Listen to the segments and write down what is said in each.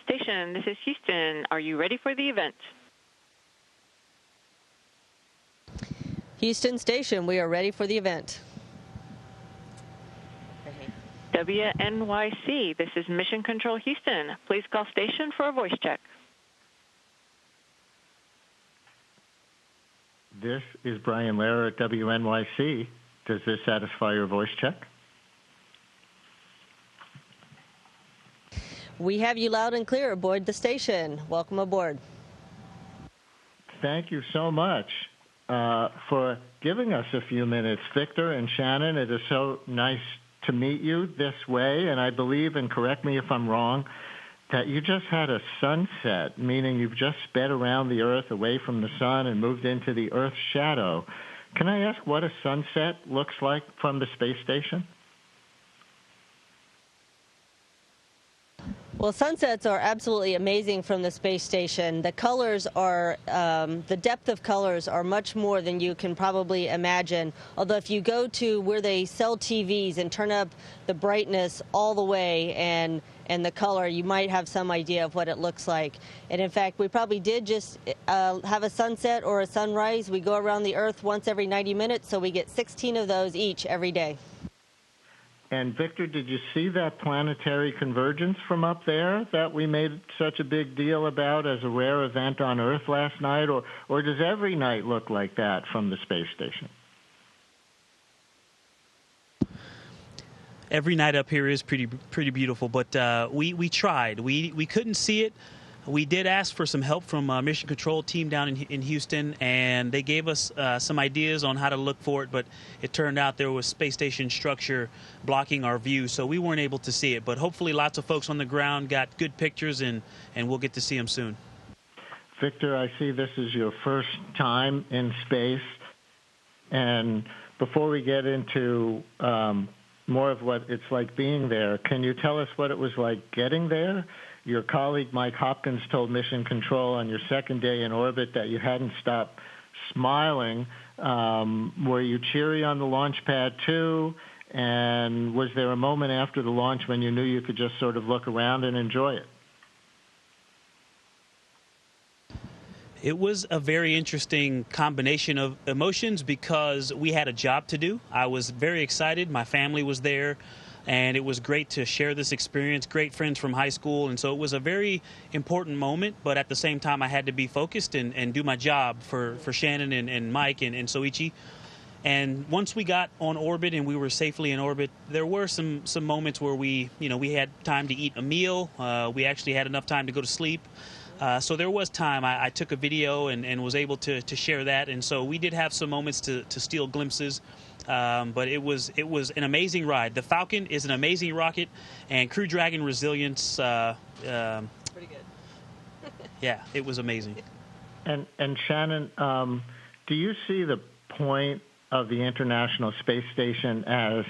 Station, this is Houston. Are you ready for the event? Houston Station, we are ready for the event. WNYC, this is Mission Control Houston. Please call station for a voice check. This is Brian Lehrer at WNYC. Does this satisfy your voice check? We have you loud and clear aboard the station. Welcome aboard. Thank you so much for giving us a few minutes. Victor and Shannon, it is so nice to meet you this way, and I believe, and correct me if I'm wrong, that you just had a sunset, meaning you've just sped around the Earth away from the sun and moved into the Earth's shadow. Can I ask what a sunset looks like from the space station? Well, sunsets are absolutely amazing from the space station. The colors are, the depth of colors are much more than you can probably imagine. Although if you go to where they sell TVs and turn up the brightness all the way and the color, you might have some idea of what it looks like. And in fact, we probably did just have a sunset or a sunrise. We go around the Earth once every 90 minutes, so we get 16 of those each every day. And Victor, did you see that planetary convergence from up there that we made such a big deal about as a rare event on Earth last night? Or does every night look like that from the space station? Every night up here is pretty beautiful, but we tried. We couldn't see it. We did ask for some help from Mission Control team down in Houston, and they gave us some ideas on how to look for it, but it turned out there was space station structure blocking our view, so we weren't able to see it. But hopefully lots of folks on the ground got good pictures, and we'll get to see them soon. Victor, I see this is your first time in space, and before we get into more of what it's like being there, can you tell us what it was like getting there? Your colleague Mike Hopkins told Mission Control on your second day in orbit that you hadn't stopped smiling. Were you cheery on the launch pad too? And was there a moment after the launch when you knew you could just sort of look around and enjoy it? It was a very interesting combination of emotions because we had a job to do. I was very excited. My family was there. And it was great to share this experience, great friends from high school. And so it was a very important moment, but at the same time, I had to be focused and do my job for Shannon and Mike and Soichi. And once we got on orbit and we were safely in orbit, there were some moments where we had time to eat a meal. We actually had enough time to go to sleep. So there was time. I took a video and was able to share that. And so we did have some moments to steal glimpses. But it was an amazing ride. The Falcon is an amazing rocket, and Crew Dragon resilience. Pretty good. Yeah, it was amazing. And Shannon, do you see the point of the International Space Station as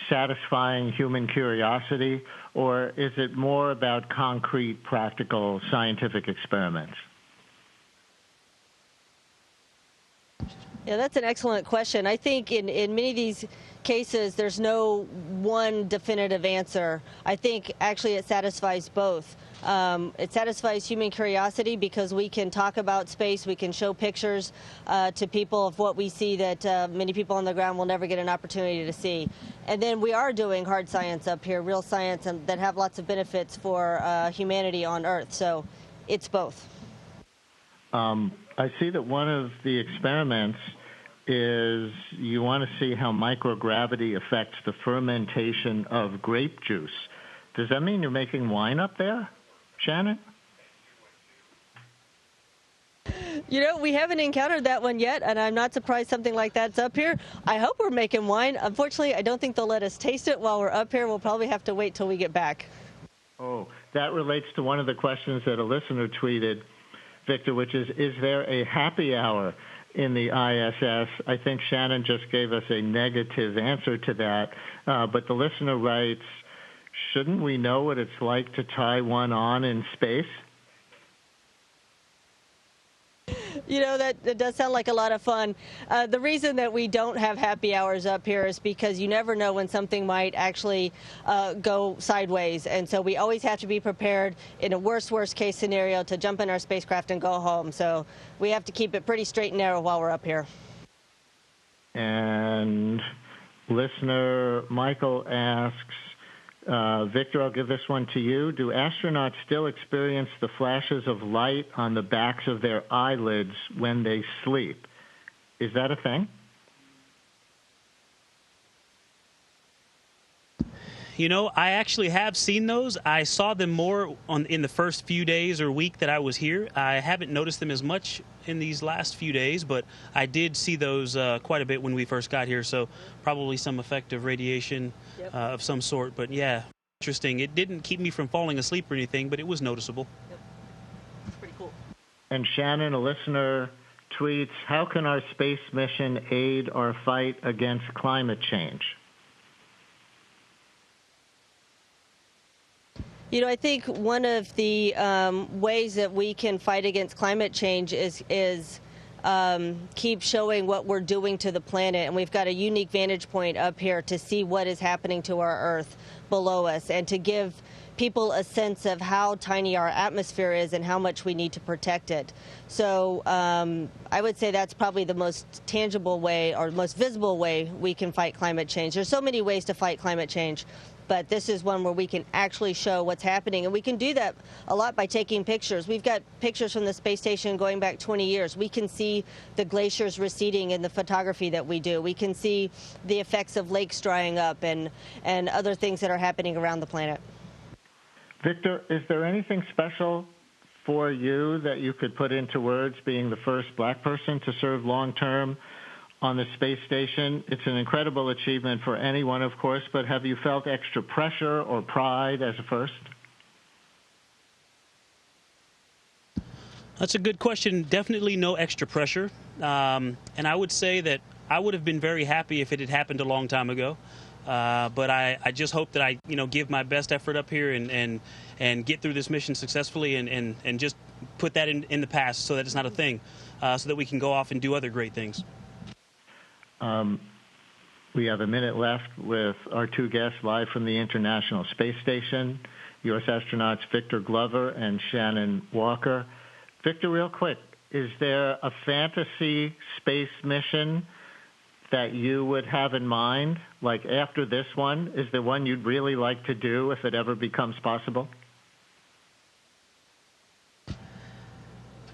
satisfying human curiosity, or is it more about concrete, practical, scientific experiments? Yeah, that's an excellent question. I think in many of these cases, there's no one definitive answer. I think actually it satisfies both. It satisfies human curiosity because we can talk about space, we can show pictures to people of what we see that many people on the ground will never get an opportunity to see. And then we are doing hard science up here, real science, and that have lots of benefits for humanity on Earth. So it's both. I see that one of the experiments is you want to see how microgravity affects the fermentation of grape juice. Does that mean you're making wine up there, Shannon? You know, we haven't encountered that one yet, and I'm not surprised something like that's up here. I hope we're making wine. Unfortunately, I don't think they'll let us taste it while we're up here. We'll probably have to wait till we get back. Oh, that relates to one of the questions that a listener tweeted, Victor, which is there a happy hour in the ISS? I think Shannon just gave us a negative answer to that, but the listener writes, shouldn't we know what it's like to tie one on in space? That does sound like a lot of fun. The reason that we don't have happy hours up here is because you never know when something might actually go sideways. And so we always have to be prepared in a worst case scenario to jump in our spacecraft and go home. So we have to keep it pretty straight and narrow while we're up here. And listener Michael asks, Victor, I'll give this one to you. Do astronauts still experience the flashes of light on the backs of their eyelids when they sleep? Is that a thing? I actually have seen those. I saw them more in the first few days or week that I was here. I haven't noticed them as much in these last few days, but I did see those quite a bit when we first got here, so probably some effect of radiation of some sort. But yeah, interesting. It didn't keep me from falling asleep or anything, but it was noticeable. Yep. It's pretty cool. And Shannon, a listener, tweets, how can our space mission aid our fight against climate change? I think one of the ways that we can fight against climate change is keep showing what we're doing to the planet. And we've got a unique vantage point up here to see what is happening to our Earth below us and to give people a sense of how tiny our atmosphere is and how much we need to protect it. So I would say that's probably the most tangible way or most visible way we can fight climate change. There's so many ways to fight climate change, but this is one where we can actually show what's happening. And we can do that a lot by taking pictures. We've got pictures from the space station going back 20 years. We can see the glaciers receding in the photography that we do. We can see the effects of lakes drying up and other things that are happening around the planet. Victor, is there anything special for you that you could put into words, being the first black person to serve long-term on the space station? It's an incredible achievement for anyone, of course, but have you felt extra pressure or pride as a first? That's a good question. Definitely no extra pressure. And I would say that I would have been very happy if it had happened a long time ago. But I just hope that I, give my best effort up here and get through this mission successfully and just put that in the past so that it's not a thing, so that we can go off and do other great things. We have a minute left with our two guests live from the International Space Station, U.S. astronauts Victor Glover and Shannon Walker. Victor, real quick, is there a fantasy space mission that you would have in mind, like after this one? Is there one you'd really like to do if it ever becomes possible?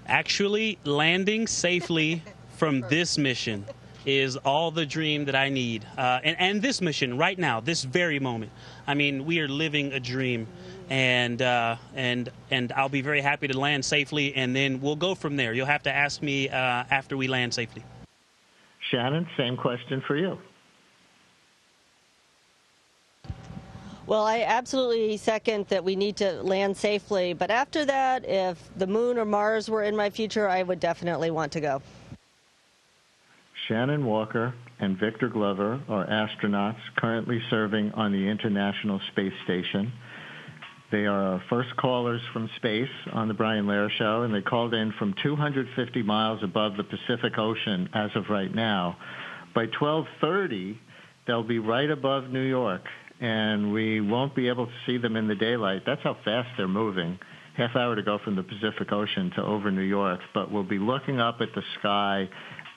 Actually, landing safely from this mission is all the dream that I need. And this mission right now, this very moment. I mean, we are living a dream. And I'll be very happy to land safely, and then we'll go from there. You'll have to ask me after we land safely. Shannon, same question for you. Well, I absolutely second that we need to land safely. But after that, if the moon or Mars were in my future, I would definitely want to go. Shannon Walker and Victor Glover are astronauts currently serving on the International Space Station. They are our first callers from space on the Brian Lehrer Show, and they called in from 250 miles above the Pacific Ocean as of right now. By 12:30, they'll be right above New York, and we won't be able to see them in the daylight. That's how fast they're moving. Half hour to go from the Pacific Ocean to over New York, but we'll be looking up at the sky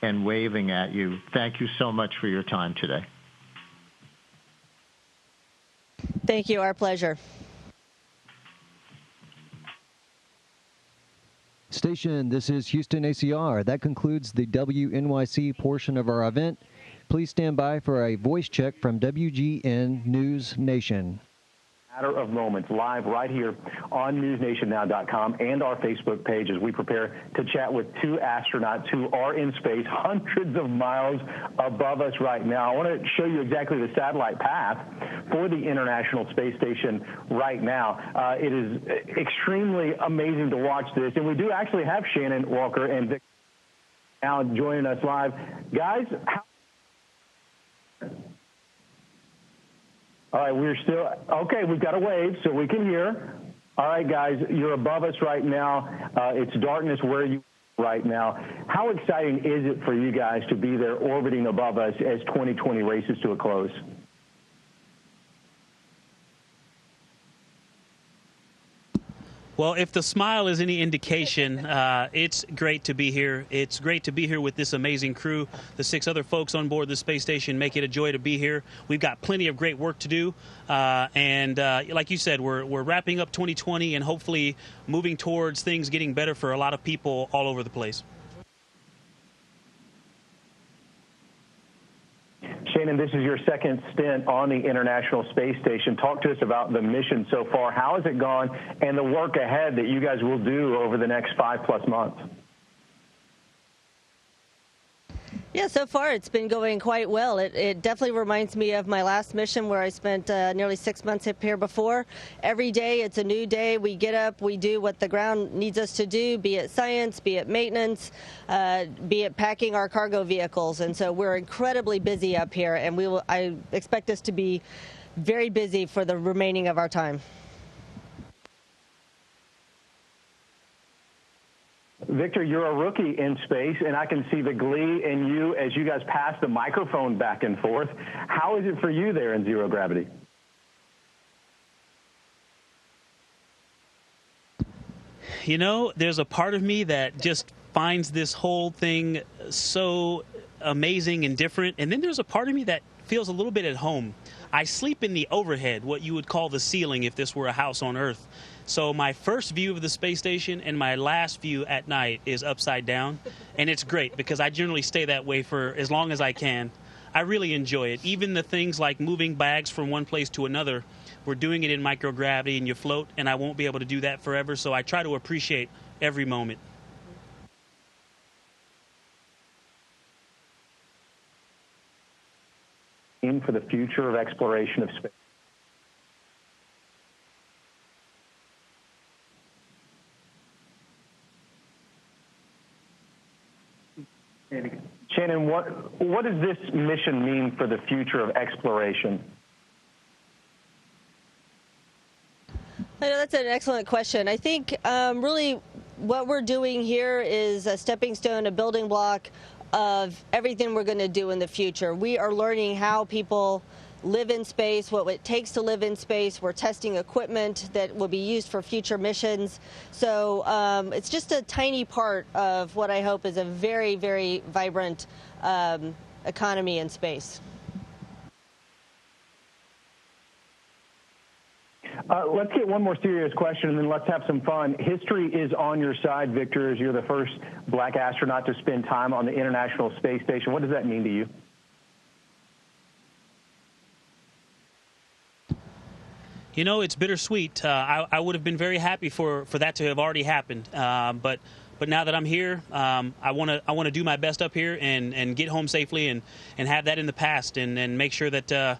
and waving at you. Thank you so much for your time today. Thank you. Our pleasure. Station, this is Houston ACR. That concludes the WNYC portion of our event. Please stand by for a voice check from WGN News Nation. Matter of moments, live right here on newsnationnow.com and our Facebook page as we prepare to chat with two astronauts who are in space hundreds of miles above us right now. I want to show you exactly the satellite path for the International Space Station right now. It is extremely amazing to watch this, and we do actually have Shannon Walker and Vic now joining us live. Guys, all right, we're still, okay, we've got a wave so we can hear. All right, guys, you're above us right now. It's darkness where you right now. How exciting is it for you guys to be there orbiting above us as 2020 races to a close? Well, if the smile is any indication, it's great to be here. It's great to be here with this amazing crew. The 6 other folks on board the space station make it a joy to be here. We've got plenty of great work to do. And like you said, we're wrapping up 2020 and hopefully moving towards things getting better for a lot of people all over the place. Shannon, this is your second stint on the International Space Station. Talk to us about the mission so far. How has it gone and the work ahead that you guys will do over the next 5+ months? Yeah, so far it's been going quite well. It definitely reminds me of my last mission where I spent nearly 6 months up here before. Every day it's a new day. We get up, we do what the ground needs us to do, be it science, be it maintenance, be it packing our cargo vehicles. And so we're incredibly busy up here, and I expect us to be very busy for the remaining of our time. Victor, you're a rookie in space, and I can see the glee in you as you guys pass the microphone back and forth. How is it for you there in zero gravity? You know, there's a part of me that just finds this whole thing so amazing and different, and then there's a part of me that feels a little bit at home. I sleep in the overhead, what you would call the ceiling if this were a house on Earth. So my first view of the space station and my last view at night is upside down, and it's great because I generally stay that way for as long as I can. I really enjoy it. Even the things like moving bags from one place to another, we're doing it in microgravity and you float, and I won't be able to do that forever, so I try to appreciate every moment. For the future of exploration of space. Shannon, what does this mission mean for the future of exploration? I know that's an excellent question. I think really what we're doing here is a stepping stone, a building block of everything we're going to do in the future. We are learning how people live in space, what it takes to live in space. We're testing equipment that will be used for future missions. So it's just a tiny part of what I hope is a very, very vibrant economy in space. Let's get one more serious question, and then let's have some fun. History is on your side, Victor, as you're the first black astronaut to spend time on the International Space Station. What does that mean to you? You know, it's bittersweet. I would have been very happy for that to have already happened. But now that I'm here, I want to do my best up here and get home safely and have that in the past and make sure that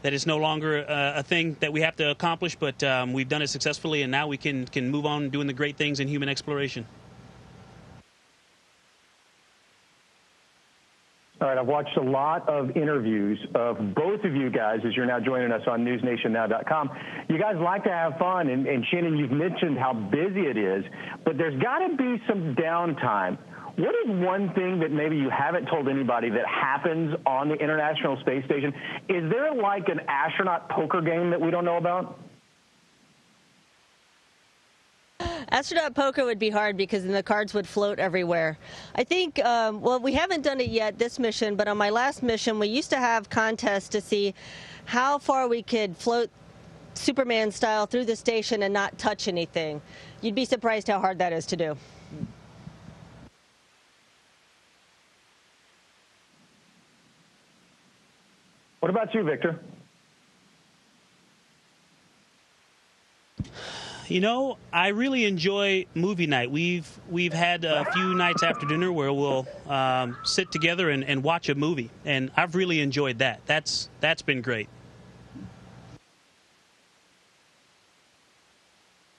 that it's no longer a thing that we have to accomplish, but we've done it successfully, and now we can move on doing the great things in human exploration. All right, I've watched a lot of interviews of both of you guys as you're now joining us on NewsNationNow.com. You guys like to have fun, and Shannon, you've mentioned how busy it is, but there's got to be some downtime. What is one thing that maybe you haven't told anybody that happens on the International Space Station? Is there like an astronaut poker game that we don't know about? Astronaut poker would be hard because then the cards would float everywhere. I think, well, we haven't done it yet this mission, but on my last mission, we used to have contests to see how far we could float Superman style through the station and not touch anything. You'd be surprised how hard that is to do. What about you, Victor? You know, I really enjoy movie night. We've had a few nights after dinner where we'll sit together and watch a movie, and I've really enjoyed that. That's been great.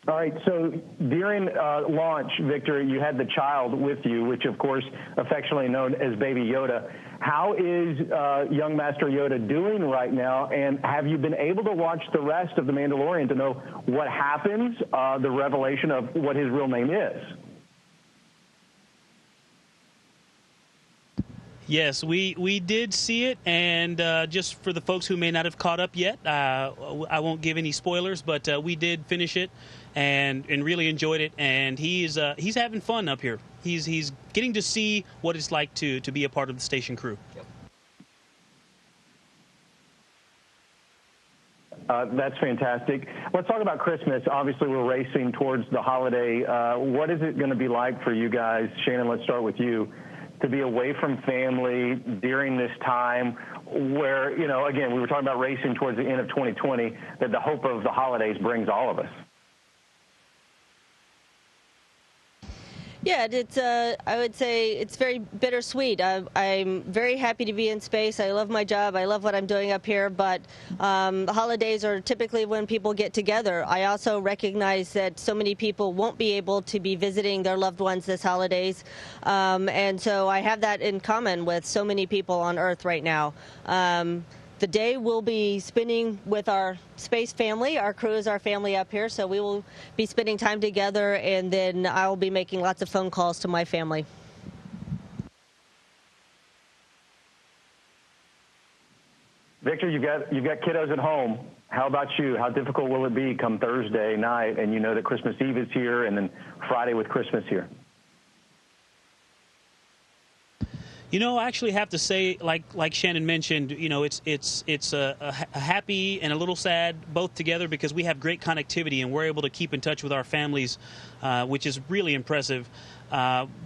All right, so during launch, Victor, you had the child with you, which, of course, affectionately known as Baby Yoda. How is young Master Yoda doing right now, and have you been able to watch the rest of The Mandalorian to know what happens, the revelation of what his real name is? Yes, we did see it, and just for the folks who may not have caught up yet, I won't give any spoilers, but we did finish it and really enjoyed it, and he's having fun up here. He's getting to see what it's like to be a part of the station crew. That's fantastic. Let's talk about Christmas. Obviously, we're racing towards the holiday. What is it going to be like for you guys? Shannon, let's start with you. To be away from family during this time where, you know, again, we were talking about racing towards the end of 2020, that the hope of the holidays brings all of us. Yeah, it's I would say it's very bittersweet. I'm very happy to be in space. I love my job. I love what I'm doing up here, but the holidays are typically when people get together. I also recognize that so many people won't be able to be visiting their loved ones this holidays, and so I have that in common with so many people on Earth right now. The day we'll be spending with our space family. Our crew is our family up here, so we will be spending time together, and then I'll be making lots of phone calls to my family. Victor, you've got kiddos at home. How about you? How difficult will it be come Thursday night, and you know that Christmas Eve is here, and then Friday with Christmas here? You know, I actually have to say, like Shannon mentioned, you know, it's a happy and a little sad both together, because we have great connectivity and we're able to keep in touch with our families, which is really impressive.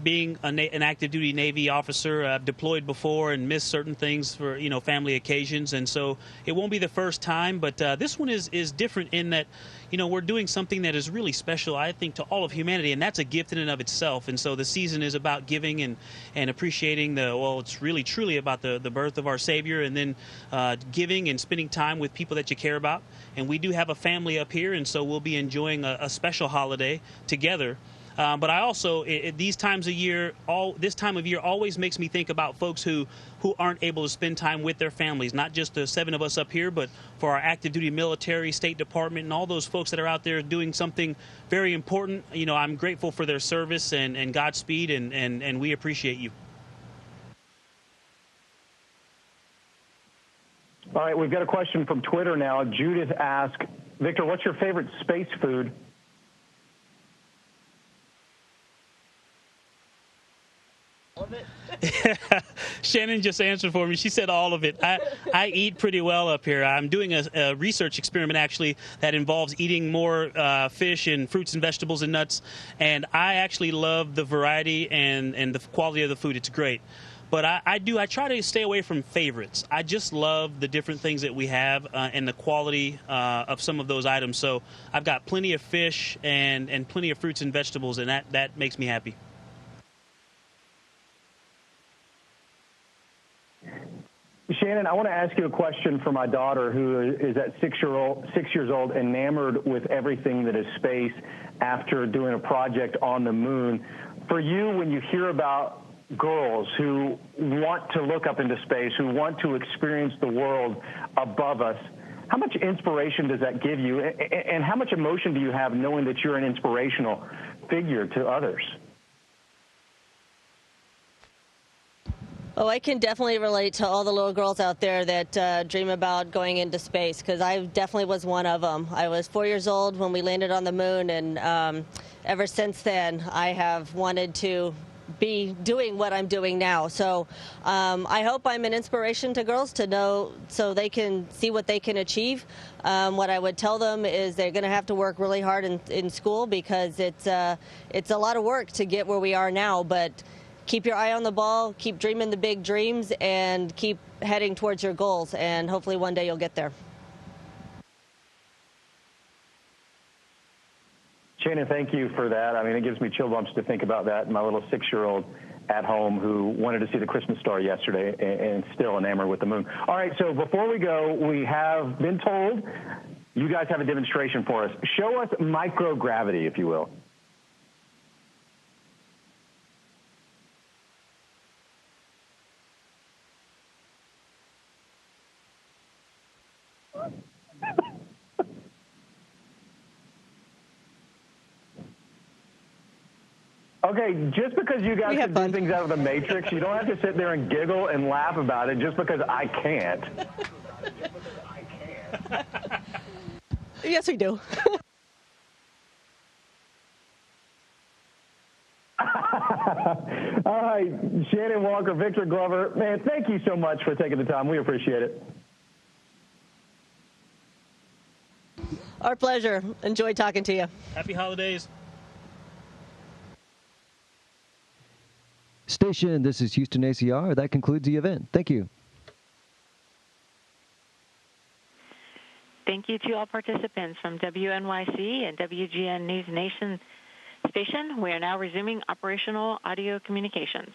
Being an active duty Navy officer, I've deployed before and missed certain things for, you know, family occasions, and so it won't be the first time, but this one is different in that, you know, we're doing something that is really special, I think, to all of humanity, and that's a gift in and of itself. And so the season is about giving and appreciating it's really truly about the birth of our Savior, and then giving and spending time with people that you care about. And we do have a family up here, and so we'll be enjoying a special holiday together. But I also, this time of year always makes me think about folks who aren't able to spend time with their families, not just the 7 of us up here, but for our active duty military, State Department, and all those folks that are out there doing something very important. You know, I'm grateful for their service and Godspeed, and we appreciate you. All right, we've got a question from Twitter now. Judith asked, Victor, what's your favorite space food? All of it. Shannon just answered for me. She said all of it. I eat pretty well up here. I'm doing a research experiment, actually, that involves eating more fish and fruits and vegetables and nuts. And I actually love the variety and the quality of the food. It's great. But I try to stay away from favorites. I just love the different things that we have and the quality of some of those items. So I've got plenty of fish and plenty of fruits and vegetables, and that makes me happy. Shannon, I want to ask you a question for my daughter, who is at 6 years old, enamored with everything that is space after doing a project on the moon. For you, when you hear about girls who want to look up into space, who want to experience the world above us, how much inspiration does that give you? And how much emotion do you have knowing that you're an inspirational figure to others? Oh, I can definitely relate to all the little girls out there that dream about going into space, because I definitely was one of them. I was 4 years old when we landed on the moon, and ever since then I have wanted to be doing what I'm doing now. So I hope I'm an inspiration to girls to know, so they can see what they can achieve. What I would tell them is they're going to have to work really hard in school, because it's a lot of work to get where we are now, but keep your eye on the ball, keep dreaming the big dreams, and keep heading towards your goals, and hopefully one day you'll get there. Shannon, thank you for that. I mean, it gives me chill bumps to think about that. My little 6-year-old at home who wanted to see the Christmas star yesterday and still enamored with the moon. All right, so before we go, we have been told you guys have a demonstration for us. Show us microgravity, if you will. Okay, just because you guys can do things out of the Matrix, you don't have to sit there and giggle and laugh about it just because I can't. Yes, we do. All right, Shannon Walker, Victor Glover, man, thank you so much for taking the time. We appreciate it. Our pleasure. Enjoy talking to you. Happy holidays. Station, this is Houston ACR. That concludes the event. Thank you. Thank you to all participants from WNYC and WGN News Nation Station. We are now resuming operational audio communications.